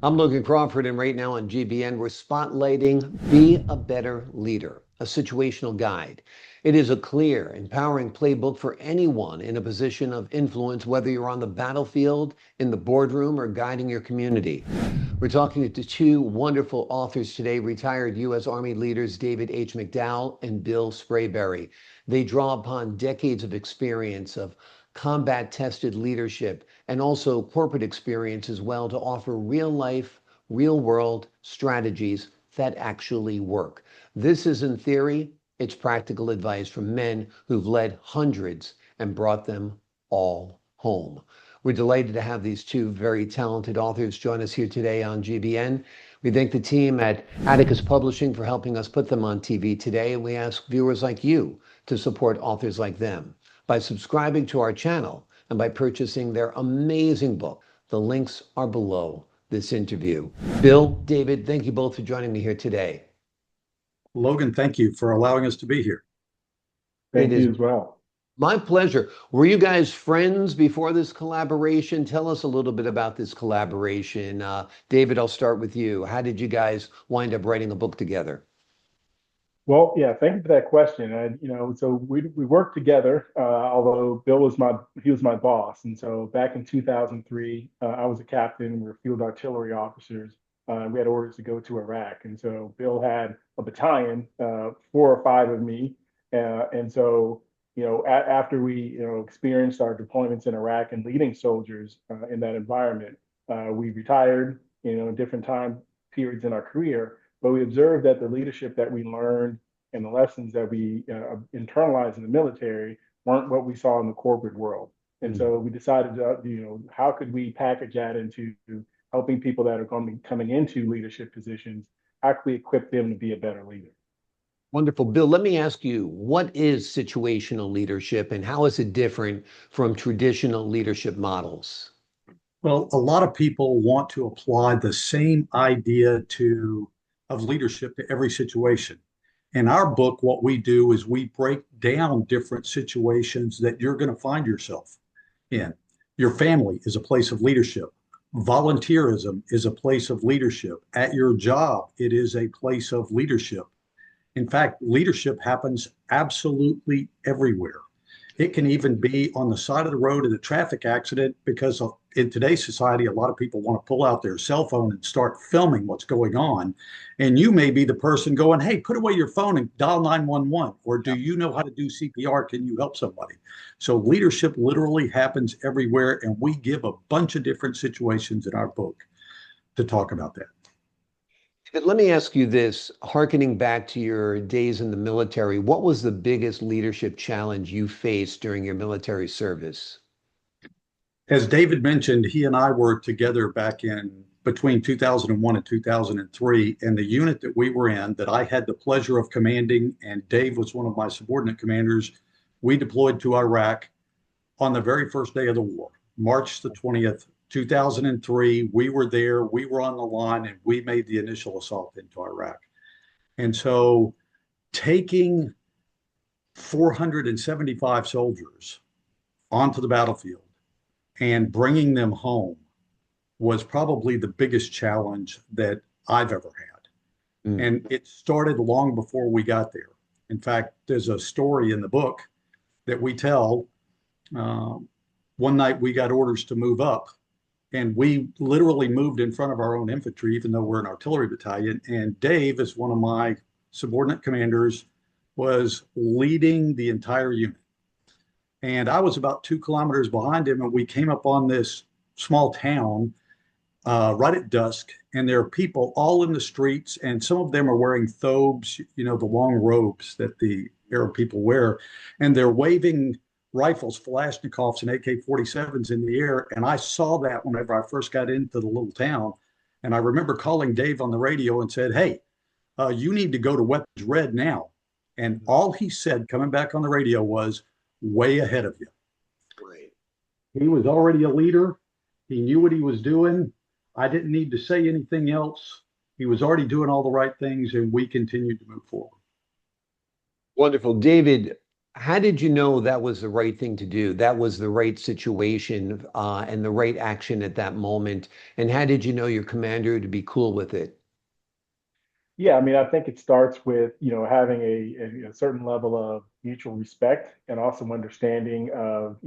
I'm Logan Crawford, and right now on GBN, we're spotlighting Be a Better Leader, a situational guide. It is a clear, empowering playbook for anyone in a position of influence, whether you're on the battlefield, in the boardroom, or guiding your community. We're talking to two wonderful authors today, retired U.S. Army leaders David H. McDowell and Bill Sprayberry. They draw upon decades of experience of combat tested leadership and also corporate experience as well to offer real life, real world strategies that actually work. This is in theory, it's practical advice from men who've led hundreds and brought them all home. We're delighted to have these two very talented authors join us here today on GBN. We thank the team at Atticus Publishing for helping us put them on TV today, and we ask viewers like you to support authors like them by subscribing to our channel and by purchasing their amazing book. The links are below this interview. Bill, David, thank you both for joining me here today. Logan, thank you for allowing us to be here. It Thank is you as well. my pleasure. Were you guys friends before this collaboration? Tell us a little bit about this collaboration. David, I'll start with you. How did you guys wind up writing a book together? Well, yeah, thank you for that question. So we worked together, although Bill was my boss. And so back in 2003, I was a captain. We were field artillery officers. We had orders to go to Iraq. And so Bill had a battalion, four or five of me. And so, after we, experienced our deployments in Iraq and leading soldiers in that environment, we retired, in different time periods in our career. But we observed that the leadership that we learned and the lessons that we internalized in the military weren't what we saw in the corporate world. And so we decided to, how could we package that into helping people that are coming into leadership positions, how could we equip them to be a better leader? Wonderful. Bill, let me ask you, what is situational leadership and how is it different from traditional leadership models? Well, a lot of people want to apply the same idea of leadership to every situation. In our book, what we do is we break down different situations that you're going to find yourself in. Your family is a place of leadership. Volunteerism is a place of leadership. At your job, it is a place of leadership. In fact, leadership happens absolutely everywhere. It can even be on the side of the road in a traffic accident because in today's society, a lot of people want to pull out their cell phone and start filming what's going on. And you may be the person going, hey, put away your phone and dial 911. Or do you know how to do CPR? Can you help somebody? So leadership literally happens everywhere. And we give a bunch of different situations in our book to talk about that. But let me ask you this, hearkening back to your days in the military, what was the biggest leadership challenge you faced during your military service? As David mentioned, he and I were together back in between 2001 and 2003. And the unit that we were in, that I had the pleasure of commanding, and Dave was one of my subordinate commanders, we deployed to Iraq on the very first day of the war, March the 20th, 2003. We were there, we were on the line, and we made the initial assault into Iraq. And so taking 475 soldiers onto the battlefield and bringing them home was probably the biggest challenge that I've ever had. And it started long before we got there. In fact, there's a story in the book that we tell. One night we got orders to move up, and we literally moved in front of our own infantry, even though we're an artillery battalion. And Dave, as one of my subordinate commanders, was leading the entire unit. And I was about 2 kilometers behind him, and we came up on this small town right at dusk. And there are people all in the streets, and some of them are wearing thobes, the long robes that the Arab people wear. And they're waving rifles, Kalashnikovs, and AK-47s in the air. And I saw that whenever I first got into the little town. And I remember calling Dave on the radio and said, hey, you need to go to Weapons Red now. And all he said coming back on the radio was, way ahead of you. Right. He was already a leader. He knew what he was doing. I didn't need to say anything else. He was already doing all the right things, and we continued to move forward. Wonderful. David, How did you know that was the right thing to do? That was the right situation and the right action at that moment. And how did you know your commander to be cool with it? Yeah, I mean, I think it starts with, having a certain level of mutual respect and also understanding of,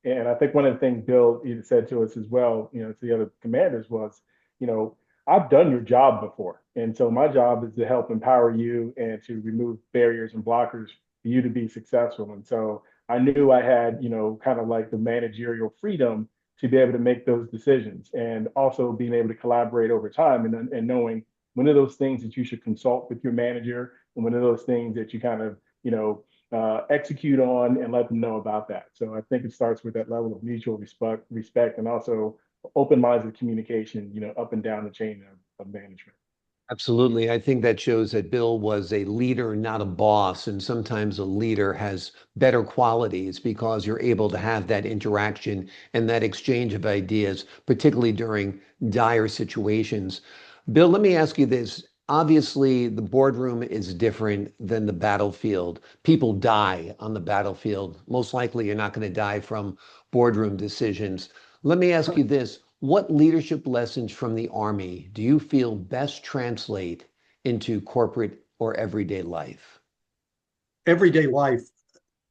and I think one of the things Bill even said to us as well, to the other commanders was, you know, I've done your job before. And so my job is to help empower you and to remove barriers and blockers for you to be successful. And so I knew I had, kind of like the managerial freedom to be able to make those decisions and also being able to collaborate over time and knowing one of those things that you should consult with your manager, and one of those things that you kind of, execute on and let them know about that. So I think it starts with that level of mutual respect, and also open lines of communication, up and down the chain of management. Absolutely. I think that shows that Bill was a leader, not a boss. And sometimes a leader has better qualities because you're able to have that interaction and that exchange of ideas, particularly during dire situations. Bill, let me ask you this. Obviously, the boardroom is different than the battlefield. People die on the battlefield. Most likely, you're not going to die from boardroom decisions. Let me ask you this. What leadership lessons from the Army do you feel best translate into corporate or everyday life? Everyday life,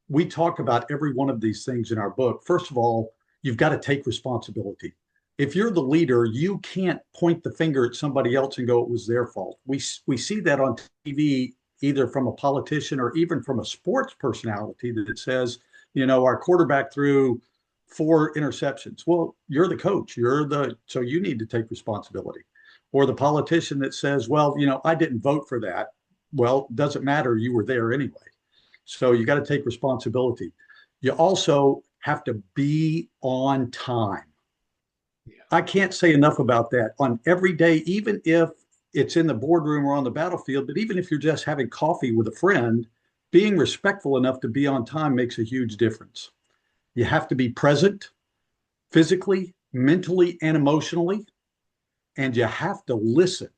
we talk about every one of these things in our book. First of all, you've got to take responsibility. If you're the leader, you can't point the finger at somebody else and go, it was their fault. We see that on TV, either from a politician or even from a sports personality that says, our quarterback threw 4 interceptions. Well, you're the coach. So you need to take responsibility. Or the politician that says, well, I didn't vote for that. Well, doesn't matter. You were there anyway. So you got to take responsibility. You also have to be on time. I can't say enough about that. On every day, even if it's in the boardroom or on the battlefield, but even if you're just having coffee with a friend, being respectful enough to be on time makes a huge difference. You have to be present physically, mentally, and emotionally, and you have to listen.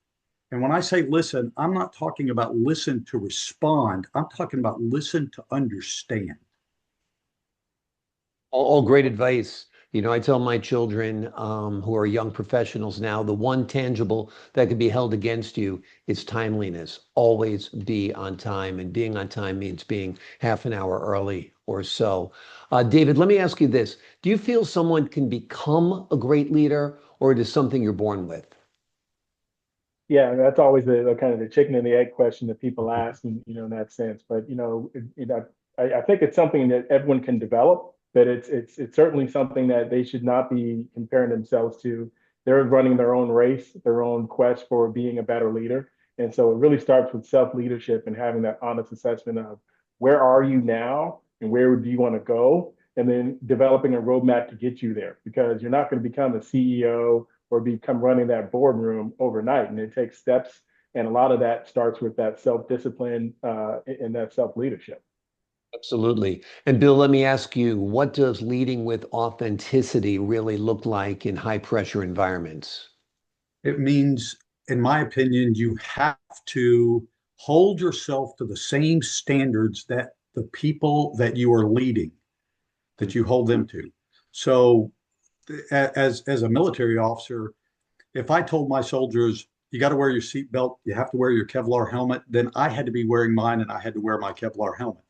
And when I say listen, I'm not talking about listen to respond. I'm talking about listen to understand. All great advice. I tell my children who are young professionals now, the one tangible that can be held against you is timeliness. Always be on time. And being on time means being half an hour early or so. David, let me ask you this. Do you feel someone can become a great leader, or it is something you're born with? Yeah, that's always the kind of the chicken and the egg question that people ask, and in that sense. But I think it's something that everyone can develop, but it's certainly something that they should not be comparing themselves to. They're running their own race, their own quest for being a better leader, and so it really starts with self leadership and having that honest assessment of where are you now and where do you want to go, and then developing a roadmap to get you there, because you're not going to become a CEO or become running that boardroom overnight. And it takes steps. And a lot of that starts with that self-discipline and that self-leadership. Absolutely. And Bill, let me ask you, what does leading with authenticity really look like in high pressure environments? It means, in my opinion, you have to hold yourself to the same standards that the people that you are leading, that you hold them to. So as a military officer, if I told my soldiers, you got to wear your seatbelt, you have to wear your Kevlar helmet, then I had to be wearing mine and I had to wear my Kevlar helmet.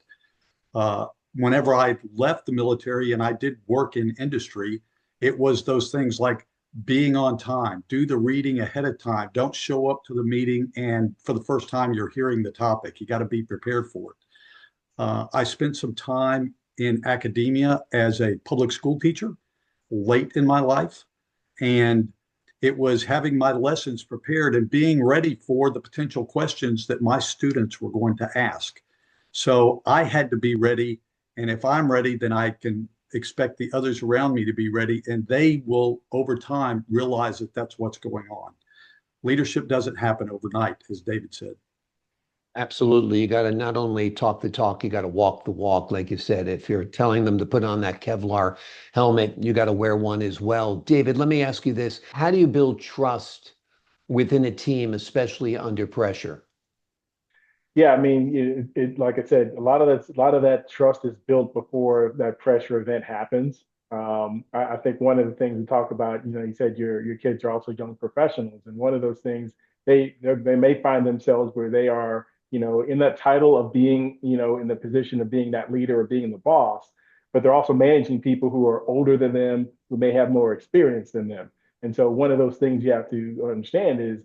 Uh, Whenever I left the military and I did work in industry, it was those things like being on time, do the reading ahead of time, don't show up to the meeting and for the first time you're hearing the topic. You got to be prepared for it. I spent some time in academia as a public school teacher late in my life. And it was having my lessons prepared and being ready for the potential questions that my students were going to ask. So I had to be ready. And if I'm ready, then I can expect the others around me to be ready. And they will, over time, realize that that's what's going on. Leadership doesn't happen overnight, as David said. Absolutely. You got to not only talk the talk, you got to walk the walk. Like you said, if you're telling them to put on that Kevlar helmet, you got to wear one as well. David, let me ask you this. How do you build trust within a team, especially under pressure? Yeah, I mean, like I said, a lot of that trust is built before that pressure event happens. I think one of the things we talked about, you said your kids are also young professionals, and one of those things they may find themselves where they are, in that title of being, in the position of being that leader or being the boss, but they're also managing people who are older than them, who may have more experience than them. And so one of those things you have to understand is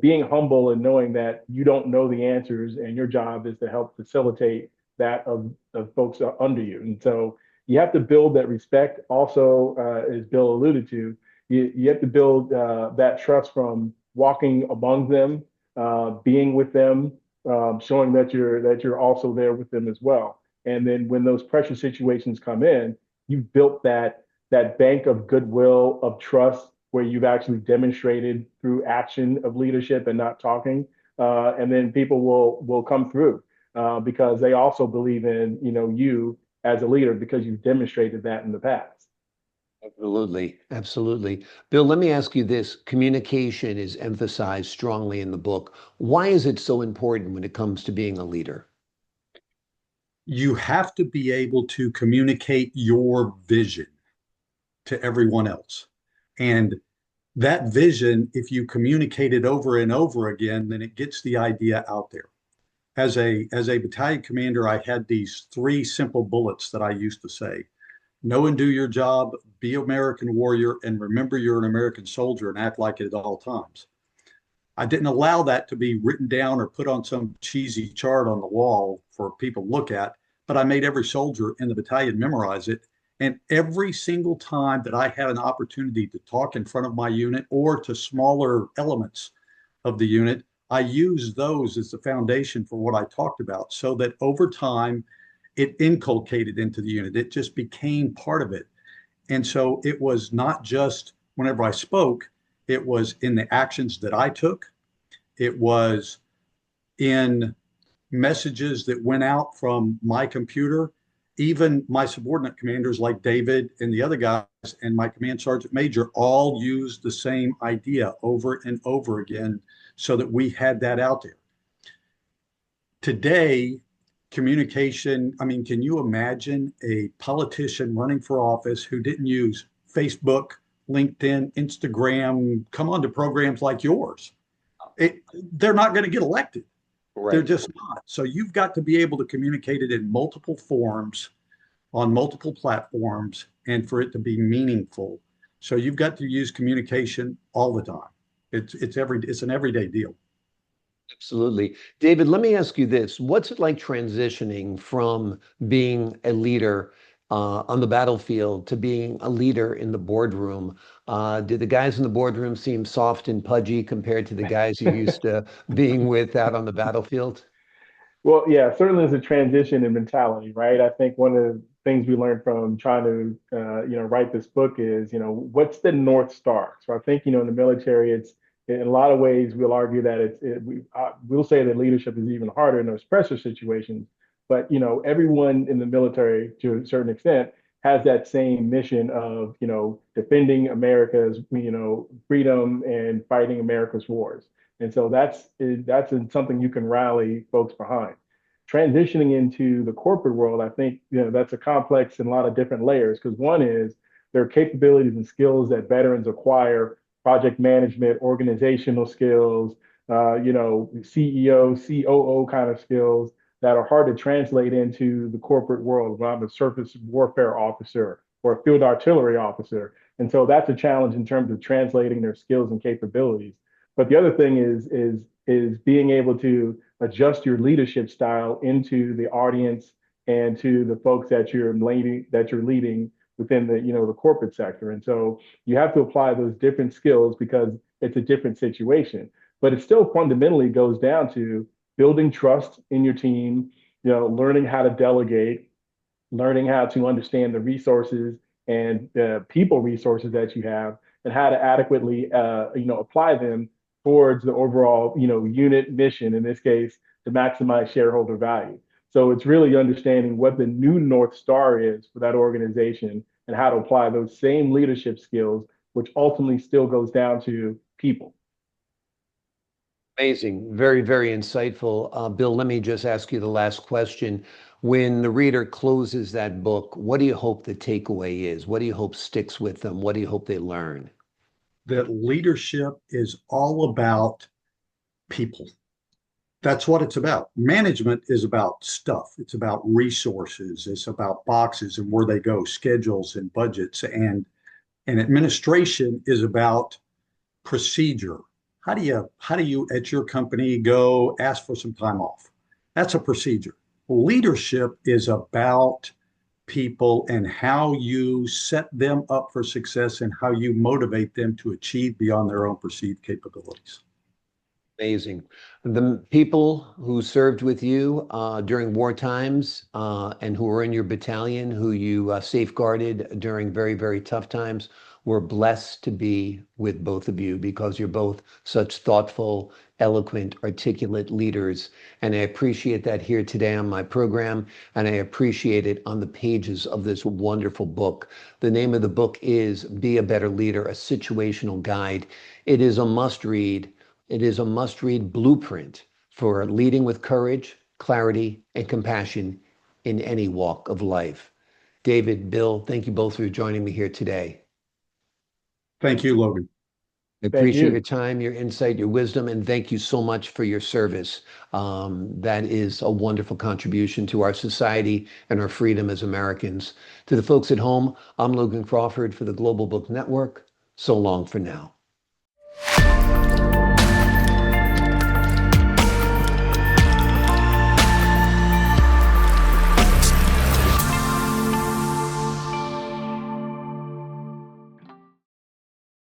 being humble and knowing that you don't know the answers and your job is to help facilitate that of folks under you. And so you have to build that respect. Also, as Bill alluded to, you have to build that trust from walking among them, being with them, showing that you're also there with them as well. And then when those pressure situations come in, you've built that bank of goodwill, of trust, where you've actually demonstrated through action of leadership and not talking. And then people will come through because they also believe in you as a leader because you've demonstrated that in the past. Absolutely. Absolutely. Bill, let me ask you this. Communication is emphasized strongly in the book. Why is it so important when it comes to being a leader? You have to be able to communicate your vision to everyone else. And that vision, if you communicate it over and over again, then it gets the idea out there. As a battalion commander, I had these three simple bullets that I used to say: know and do your job, be American warrior, and remember you're an American soldier and act like it at all times. I didn't allow that to be written down or put on some cheesy chart on the wall for people to look at, but I made every soldier in the battalion memorize it. And every single time that I had an opportunity to talk in front of my unit or to smaller elements of the unit, I used those as the foundation for what I talked about so that over time it inculcated into the unit. It just became part of it. And so it was not just whenever I spoke, it was in the actions that I took, it was in messages that went out from my computer. Even my subordinate commanders like David and the other guys and my command sergeant major all used the same idea over and over again so that we had that out there. Today, communication, I mean, can you imagine a politician running for office who didn't use Facebook, LinkedIn, Instagram, come on to programs like yours? They're not going to get elected. They're Right. just not. So you've got to be able to communicate it in multiple forms on multiple platforms and for it to be meaningful. So you've got to use communication all the time. It's an everyday deal. Absolutely. David, let me ask you this. What's it like transitioning from being a leader on the battlefield to being a leader in the boardroom? Did the guys in the boardroom seem soft and pudgy compared to the guys you're used to being with out on the battlefield? Well, yeah, certainly there's a transition in mentality, right? I think one of the things we learned from trying to, write this book is, what's the North Star? So I think, in the military, it's in a lot of ways, we'll argue that we'll say that leadership is even harder in those pressure situations. But, everyone in the military, to a certain extent, has that same mission of, defending America's, freedom and fighting America's wars. And so that's something you can rally folks behind. Transitioning into the corporate world, I think that's a complex and a lot of different layers because one is there are capabilities and skills that veterans acquire, project management, organizational skills, CEO, COO kind of skills that are hard to translate into the corporate world. When I'm a surface warfare officer or a field artillery officer, and so that's a challenge in terms of translating their skills and capabilities. But the other thing is being able to adjust your leadership style into the audience and to the folks that you're leading within the corporate sector. And so you have to apply those different skills because it's a different situation. But it still fundamentally goes down to building trust in your team, learning how to delegate, learning how to understand the resources and the people resources that you have and how to adequately apply them towards the overall unit mission, in this case to maximize shareholder value. So it's really understanding what the new North Star is for that organization and how to apply those same leadership skills, which ultimately still goes down to people. Amazing. Very, very insightful. Bill, let me just ask you the last question. When the reader closes that book, what do you hope the takeaway is? What do you hope sticks with them? What do you hope they learn? That leadership is all about people. That's what it's about. Management is about stuff. It's about resources. It's about boxes and where they go, schedules and budgets. And administration is about procedure. How do you at your company go ask for some time off? That's a procedure. Leadership is about people and how you set them up for success and how you motivate them to achieve beyond their own perceived capabilities. Amazing. The people who served with you during war times and who were in your battalion, who you safeguarded during very, very tough times, we're blessed to be with both of you because you're both such thoughtful, eloquent, articulate leaders. And I appreciate that here today on my program, and I appreciate it on the pages of this wonderful book. The name of the book is Be a Better Leader, a Situational Guide. It is a must read. It is a must-read blueprint for leading with courage, clarity, and compassion in any walk of life. David, Bill, thank you both for joining me here today. Thank you, Logan. I Thank appreciate your you. time, your insight, your wisdom, and thank you so much for your service. That is a wonderful contribution to our society and our freedom as Americans. To the folks at home, I'm Logan Crawford for the Global Book Network. So long for now.